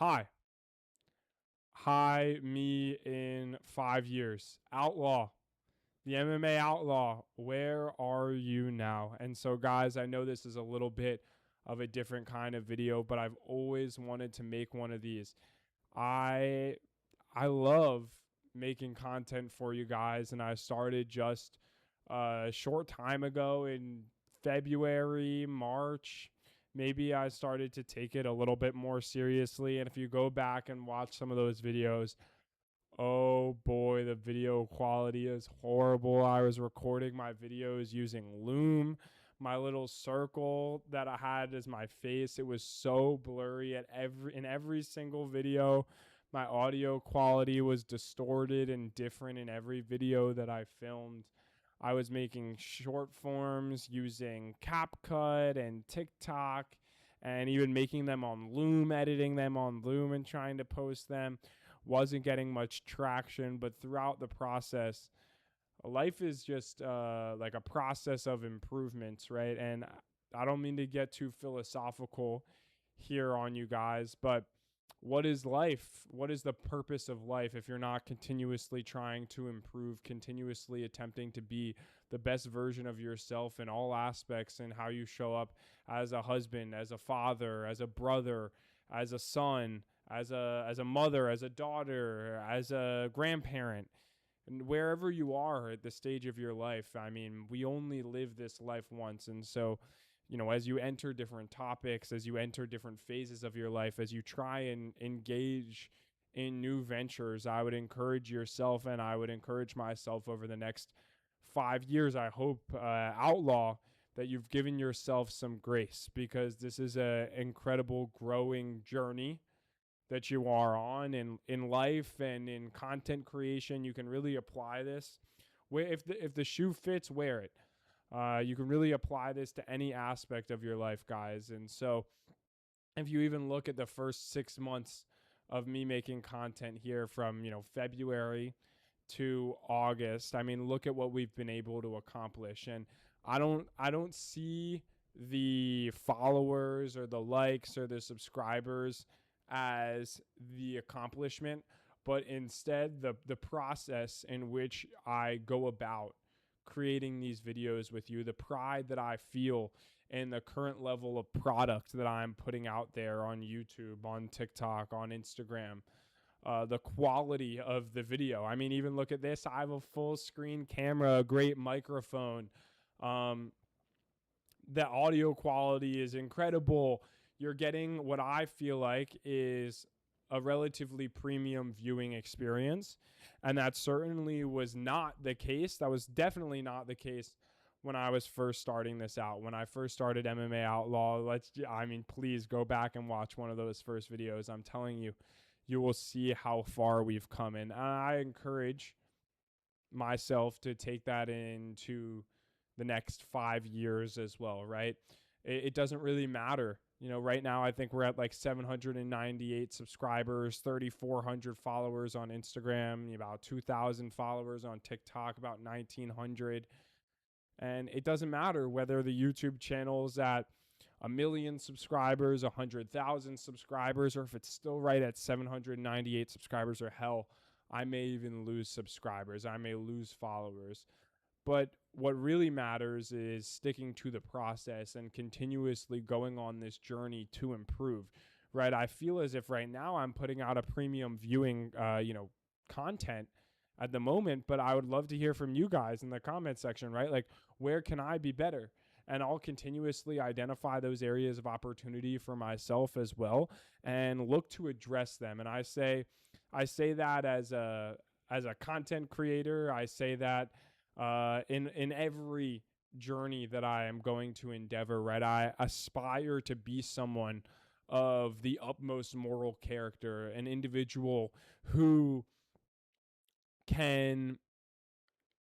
Hi. Hi, me in 5 years. Outlaw, the MMA Outlaw. Where are you now? And so, guys, I know this is a little bit of a different kind of video, but I've always wanted to make one of these. I I love making content for you guys, and I started just a short time ago in February, March. Maybe I started to take it a little bit more seriously. And if you go back and watch some of those videos, oh boy, the video quality is horrible. I was recording my videos using Loom. My little circle that I had as my face, it was so blurry in every single video. My audio quality was distorted and different in every video that I filmed. I was making short forms using CapCut and TikTok and even making them on Loom, editing them on Loom and trying to post them. Wasn't getting much traction, but throughout the process, life is just like a process of improvements, right? And I don't mean to get too philosophical here on you guys, but what is life? What is the purpose of life if you're not continuously trying to improve, continuously attempting to be the best version of yourself in all aspects and how you show up as a husband, as a father, as a brother, as a son, as a mother, as a daughter, as a grandparent, and wherever you are at the stage of your life. I mean, we only live this life once. And so, as you enter different topics, as you enter different phases of your life, as you try and engage in new ventures, I would encourage yourself and I would encourage myself over the next 5 years, I hope, Outlaw, that you've given yourself some grace, because this is an incredible growing journey that you are on in life and in content creation. You can really apply this. If the shoe fits, wear it. You can really apply this to any aspect of your life, guys. And so, if you even look at the first 6 months of me making content here from February to August, I mean, look at what we've been able to accomplish. And I don't see the followers or the likes or the subscribers as the accomplishment, but instead the process in which I go about creating these videos with you, the pride that I feel in the current level of product that I'm putting out there on YouTube, on TikTok, on Instagram, the quality of the video. I mean, even look at this. I have a full screen camera, a great microphone. Um, the audio quality is incredible. You're getting what I feel like is a relatively premium viewing experience. And that certainly was not the case. That was definitely not the case when I was first starting this out. When I first started MMA Outlaw, please go back and watch one of those first videos. I'm telling you, you will see how far we've come. And I encourage myself to take that into the next 5 years as well, right? It doesn't really matter. Right now I think we're at like 798 subscribers, 3,400 followers on Instagram, about 2,000 followers on TikTok, about 1,900. And it doesn't matter whether the YouTube channel is at 1 million subscribers, 100,000 subscribers, or if it's still right at 798 subscribers, or hell, I may even lose subscribers. I may lose followers. But what really matters is sticking to the process and continuously going on this journey to improve, right? I feel as if right now I'm putting out a premium viewing, content at the moment, but I would love to hear from you guys in the comment section, right? Like, where can I be better? And I'll continuously identify those areas of opportunity for myself as well and look to address them. And I say that as a content creator. I say that in every journey that I am going to endeavor, right? I aspire to be someone of the utmost moral character, an individual who can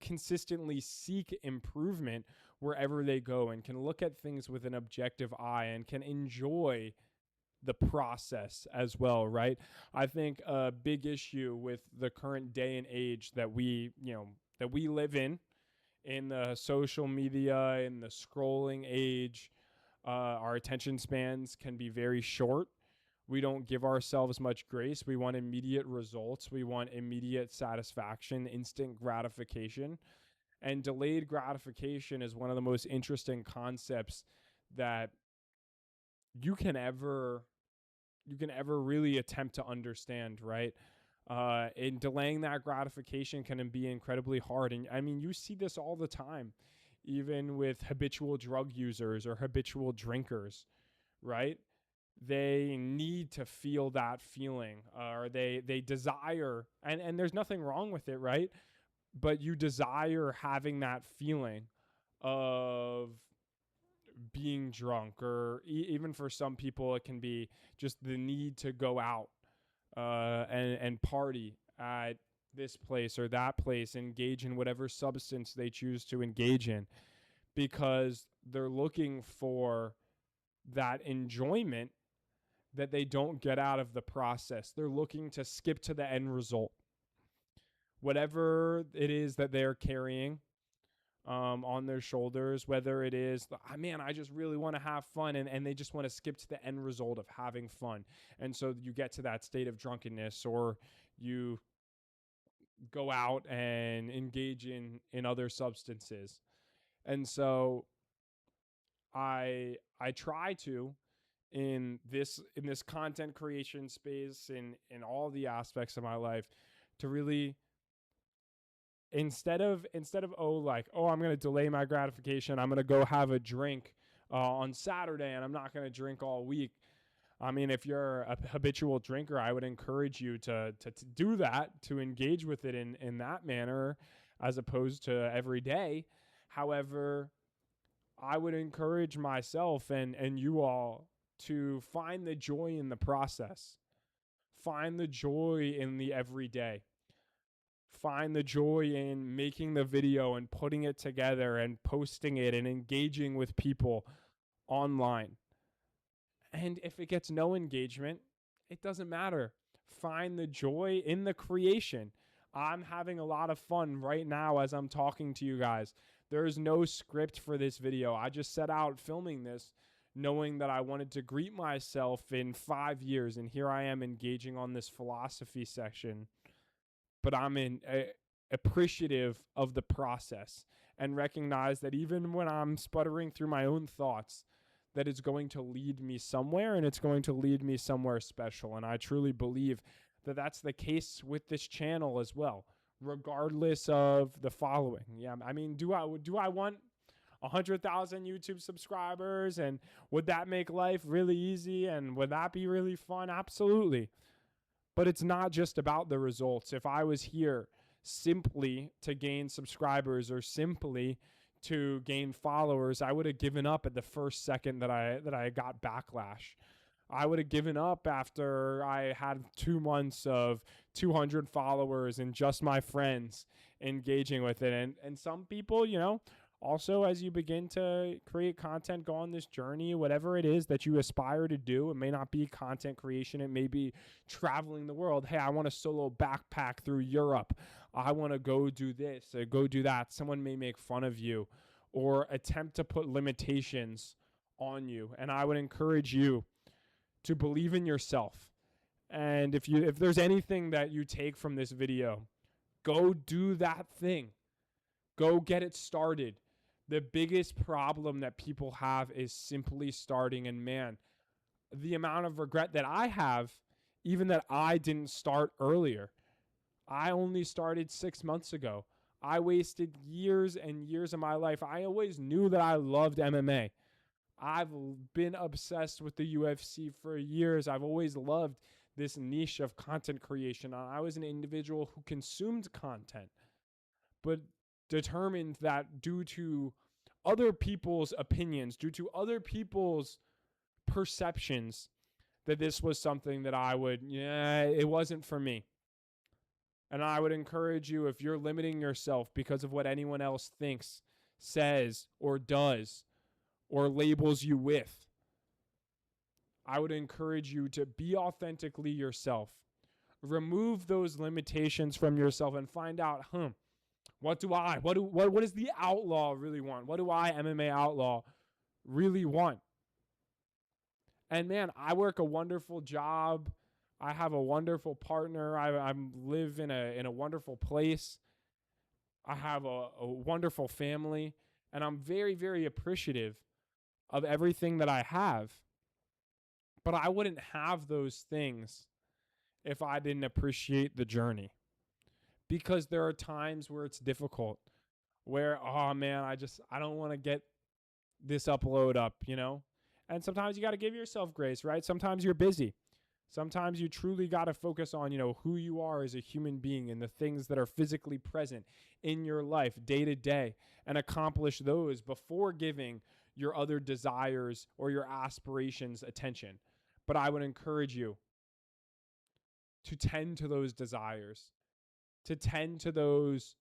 consistently seek improvement wherever they go and can look at things with an objective eye and can enjoy the process as well, right? I think a big issue with the current day and age that we live in the social media, in the scrolling age, our attention spans can be very short. We don't give ourselves much grace. We want immediate results. We want immediate satisfaction, instant gratification. And delayed gratification is one of the most interesting concepts that you can ever really attempt to understand, right? And delaying that gratification can be incredibly hard. And I mean, you see this all the time, even with habitual drug users or habitual drinkers, right? They need to feel that feeling, or they desire, and there's nothing wrong with it, right? But you desire having that feeling of being drunk, or even for some people, it can be just the need to go out and party at this place or that place, engage in whatever substance they choose to engage in, because they're looking for that enjoyment that they don't get out of the process. They're looking to skip to the end result. Whatever it is that they're carrying on their shoulders, whether it is, man, I just really want to have fun, and they just want to skip to the end result of having fun. And so you get to that state of drunkenness, or you go out and engage in other substances. And so I try to, in this content creation space, in all the aspects of my life, to really, instead of I'm going to delay my gratification, I'm going to go have a drink on Saturday, and I'm not going to drink all week. I mean, if you're a habitual drinker, I would encourage you to do that, to engage with it in that manner, as opposed to every day. However, I would encourage myself and you all to find the joy in the process. Find the joy in the everyday. Find the joy in making the video and putting it together and posting it and engaging with people online. And if it gets no engagement, it doesn't matter. Find the joy in the creation. I'm having a lot of fun right now as I'm talking to you guys. There is no script for this video. I just set out filming this knowing that I wanted to greet myself in 5 years, and here I am engaging on this philosophy section. But I'm appreciative of the process, and recognize that even when I'm sputtering through my own thoughts, that it's going to lead me somewhere, and it's going to lead me somewhere special. And I truly believe that that's the case with this channel as well, regardless of the following. Yeah, I mean, do I want 100,000 YouTube subscribers, and would that make life really easy, and would that be really fun? Absolutely. But it's not just about the results. If I was here simply to gain subscribers or simply to gain followers, I would have given up at the first second that I got backlash. I would have given up after I had 2 months of 200 followers and just my friends engaging with it. And some people, also, as you begin to create content, go on this journey, whatever it is that you aspire to do. It may not be content creation. It may be traveling the world. Hey, I want to solo backpack through Europe. I want to go do this or go do that. Someone may make fun of you or attempt to put limitations on you. And I would encourage you to believe in yourself. And if there's anything that you take from this video, go do that thing. Go get it started. The biggest problem that people have is simply starting. And man, the amount of regret that I have, even that I didn't start earlier. I only started 6 months ago. I wasted years and years of my life. I always knew that I loved MMA. I've been obsessed with the UFC for years. I've always loved this niche of content creation. I was an individual who consumed content, but determined that due to other people's opinions, due to other people's perceptions, that this was something that it wasn't for me. And I would encourage you, if you're limiting yourself because of what anyone else thinks, says, or does, or labels you with, I would encourage you to be authentically yourself. Remove those limitations from yourself and find out, what does the outlaw really want? What do I, MMA Outlaw, really want? And man, I work a wonderful job. I have a wonderful partner. I live in a wonderful place. I have a wonderful family, and I'm very, very appreciative of everything that I have. But I wouldn't have those things if I didn't appreciate the journey, because there are times where it's difficult, where, oh man, I don't want to get this upload up, you know? And sometimes you got to give yourself grace, right? Sometimes you're busy. Sometimes you truly got to focus on, who you are as a human being and the things that are physically present in your life day to day, and accomplish those before giving your other desires or your aspirations attention. But I would encourage you to tend to those desires, to tend to those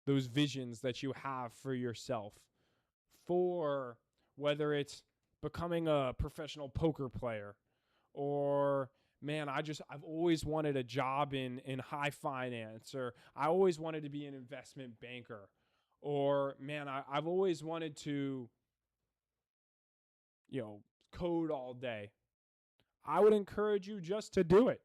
visions that you have for yourself, for whether it's becoming a professional poker player, or man, I've always wanted a job in high finance, or I always wanted to be an investment banker, or man, I've always wanted to, code all day. I would encourage you just to do it.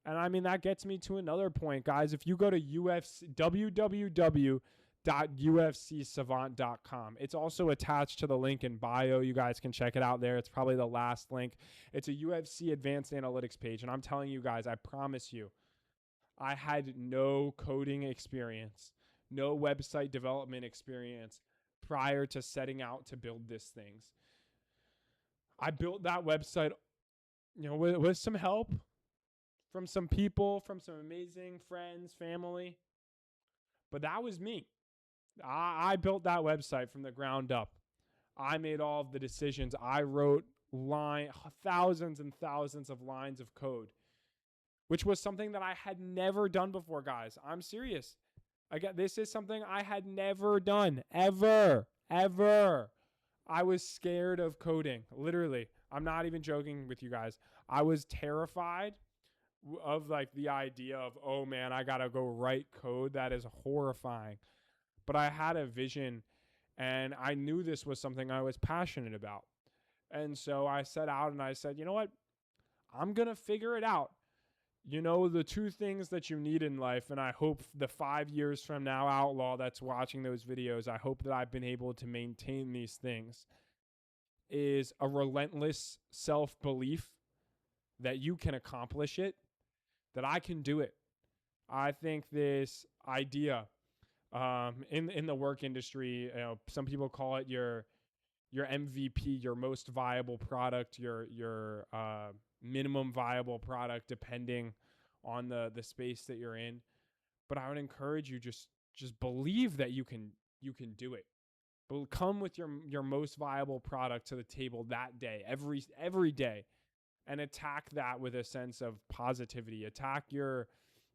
And I mean, that gets me to another point, guys. If you go to www.ufcsavant.com, it's also attached to the link in bio. You guys can check it out there. It's probably the last link. It's a UFC advanced analytics page. And I'm telling you guys, I promise you, I had no coding experience, no website development experience prior to setting out to build these things. I built that website, with some help from some people, from some amazing friends, family. But that was me. I built that website from the ground up. I made all of the decisions. I wrote thousands and thousands of lines of code, which was something that I had never done before, guys. I'm serious. Again, this is something I had never done, ever. I was scared of coding, literally. I'm not even joking with you guys. I was terrified of like the idea of, oh man, I gotta go write code. That is horrifying. But I had a vision, and I knew this was something I was passionate about. And so I set out and I said, you know what? I'm gonna figure it out. The two things that you need in life, and I hope the 5 years from now, Outlaw that's watching those videos, I hope that I've been able to maintain these things, is a relentless self-belief that you can accomplish it, that I can do it. I think this idea in the work industry, some people call it your MVP, your most viable product, your minimum viable product, depending on the space that you're in. But I would encourage you, just believe that you can do it. But come with your most viable product to the table that day, every day, and attack that with a sense of positivity. Attack your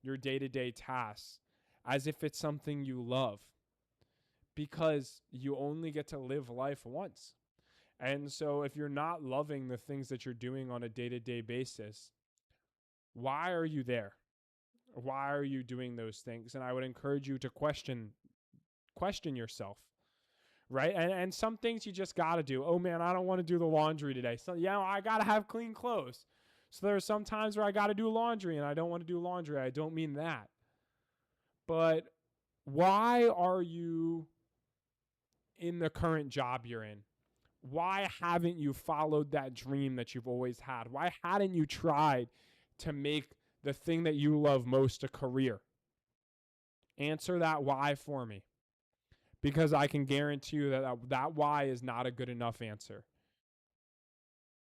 day-to-day tasks as if it's something you love, because you only get to live life once. And so if you're not loving the things that you're doing on a day-to-day basis, why are you there? Why are you doing those things? And I would encourage you to question yourself, right? And some things you just got to do. Oh man, I don't want to do the laundry today. So I got to have clean clothes. So there are some times where I got to do laundry and I don't want to do laundry. I don't mean that. But why are you in the current job you're in? Why haven't you followed that dream that you've always had? Why hadn't you tried to make the thing that you love most a career? Answer that why for me, because I can guarantee you that why is not a good enough answer.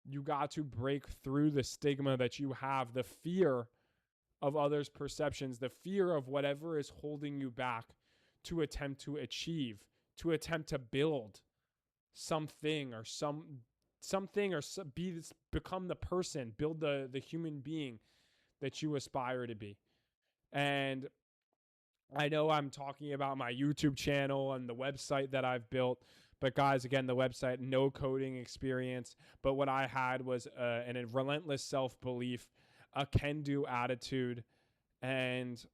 You got to break through the stigma that you have, the fear of others' perceptions, the fear of whatever is holding you back, to attempt to achieve, to attempt to build something or something, or become the person, build the human being that you aspire to be. And I know I'm talking about my YouTube channel and the website that I've built, but guys, again, the website, no coding experience, but what I had was a relentless self-belief, a can-do attitude, and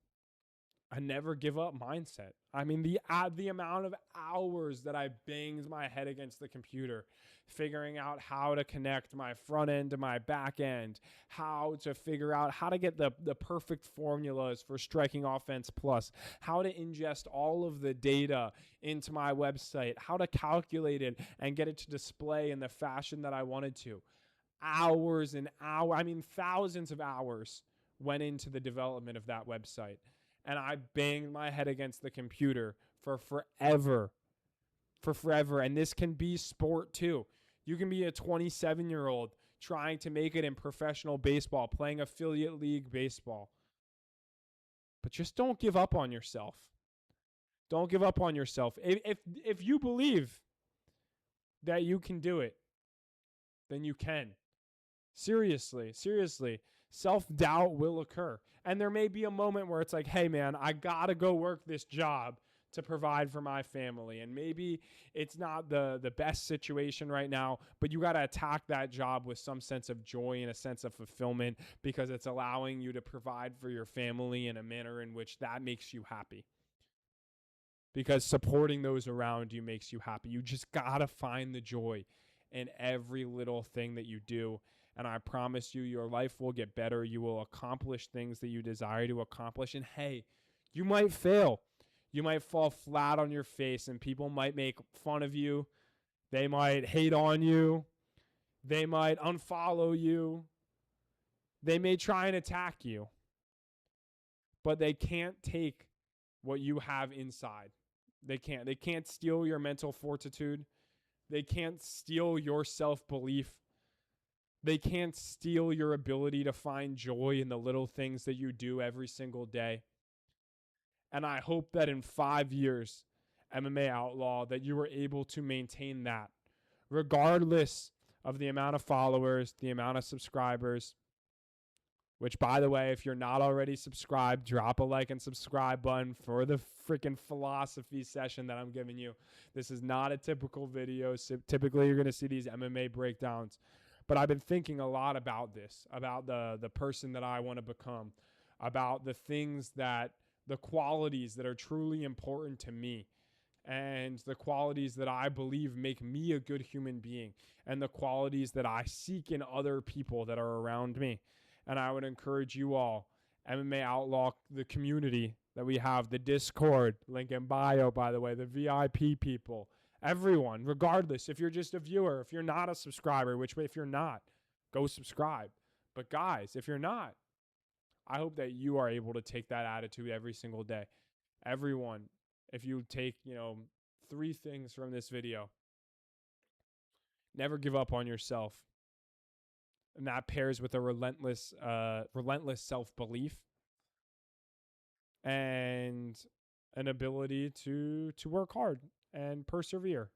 a never give up mindset. I mean, the amount of hours that I banged my head against the computer, figuring out how to connect my front end to my back end, how to figure out how to get the perfect formulas for striking offense plus, how to ingest all of the data into my website, how to calculate it and get it to display in the fashion that I wanted to. Hours and hours, I mean, thousands of hours went into the development of that website. And I banged my head against the computer for forever. For forever. And this can be sport too. You can be a 27-year-old trying to make it in professional baseball, playing affiliate league baseball. But just don't give up on yourself. Don't give up on yourself. If you believe that you can do it, then you can. Seriously. Self-doubt will occur. And there may be a moment where it's like, hey, man, I got to go work this job to provide for my family. And maybe it's not the best situation right now, but you got to attack that job with some sense of joy and a sense of fulfillment because it's allowing you to provide for your family in a manner in which that makes you happy. Because supporting those around you makes you happy. You just got to find the joy in every little thing that you do. And I promise you, your life will get better. You will accomplish things that you desire to accomplish. And hey, you might fail. You might fall flat on your face and people might make fun of you. They might hate on you. They might unfollow you. They may try and attack you. But they can't take what you have inside. They can't. They can't steal your mental fortitude. They can't steal your self-belief. They can't steal your ability to find joy in the little things that you do every single day. And I hope that in 5 years, MMA Outlaw, that you were able to maintain that, regardless of the amount of followers, the amount of subscribers, which, by the way, if you're not already subscribed, drop a like and subscribe button for the freaking philosophy session that I'm giving you. This is not a typical video. So typically, you're going to see these MMA breakdowns. But I've been thinking a lot about this, about the person that I want to become, about the things that, the qualities that are truly important to me, and the qualities that I believe make me a good human being, and the qualities that I seek in other people that are around me. And I would encourage you all, MMA Outlaw, the community that we have, the Discord, link in bio, by the way, the VIP people, everyone, regardless, if you're just a viewer, if you're not a subscriber, which way, if you're not, go subscribe. But guys, if you're not, I hope that you are able to take that attitude every single day. Everyone, if you take, 3 things from this video, never give up on yourself. And that pairs with a relentless self-belief and an ability to work hard and persevere.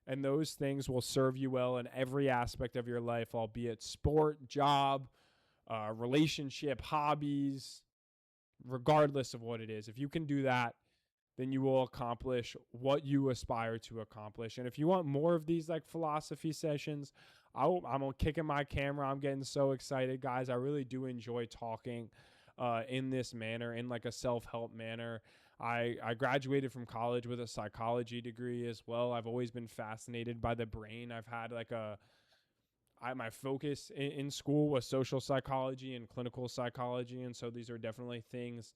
And those things will serve you well in every aspect of your life, albeit sport, job, relationship, hobbies, regardless of what it is. If you can do that, then you will accomplish what you aspire to accomplish. And if you want more of these like philosophy sessions, I'm kicking my camera. I'm getting so excited, guys. I really do enjoy talking in this manner, in like a self-help manner. I graduated from college with a psychology degree as well. I've always been fascinated by the brain. I've had like my focus in school was social psychology and clinical psychology. And so these are definitely things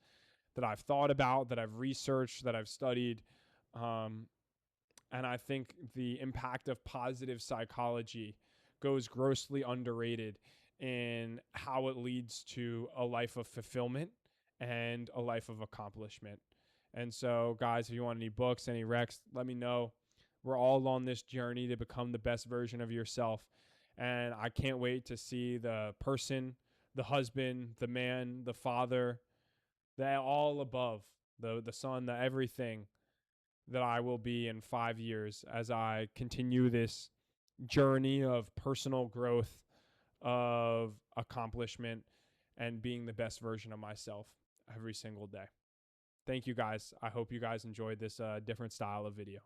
that I've thought about, that I've researched, that I've studied. And I think the impact of positive psychology goes grossly underrated in how it leads to a life of fulfillment and a life of accomplishment. And so, guys, if you want any books, any recs, let me know. We're all on this journey to become the best version of yourself. And I can't wait to see the person, the husband, the man, the father, the all above, the son, the everything that I will be in 5 years as I continue this journey of personal growth, of accomplishment, and being the best version of myself every single day. Thank you, guys. I hope you guys enjoyed this different style of video.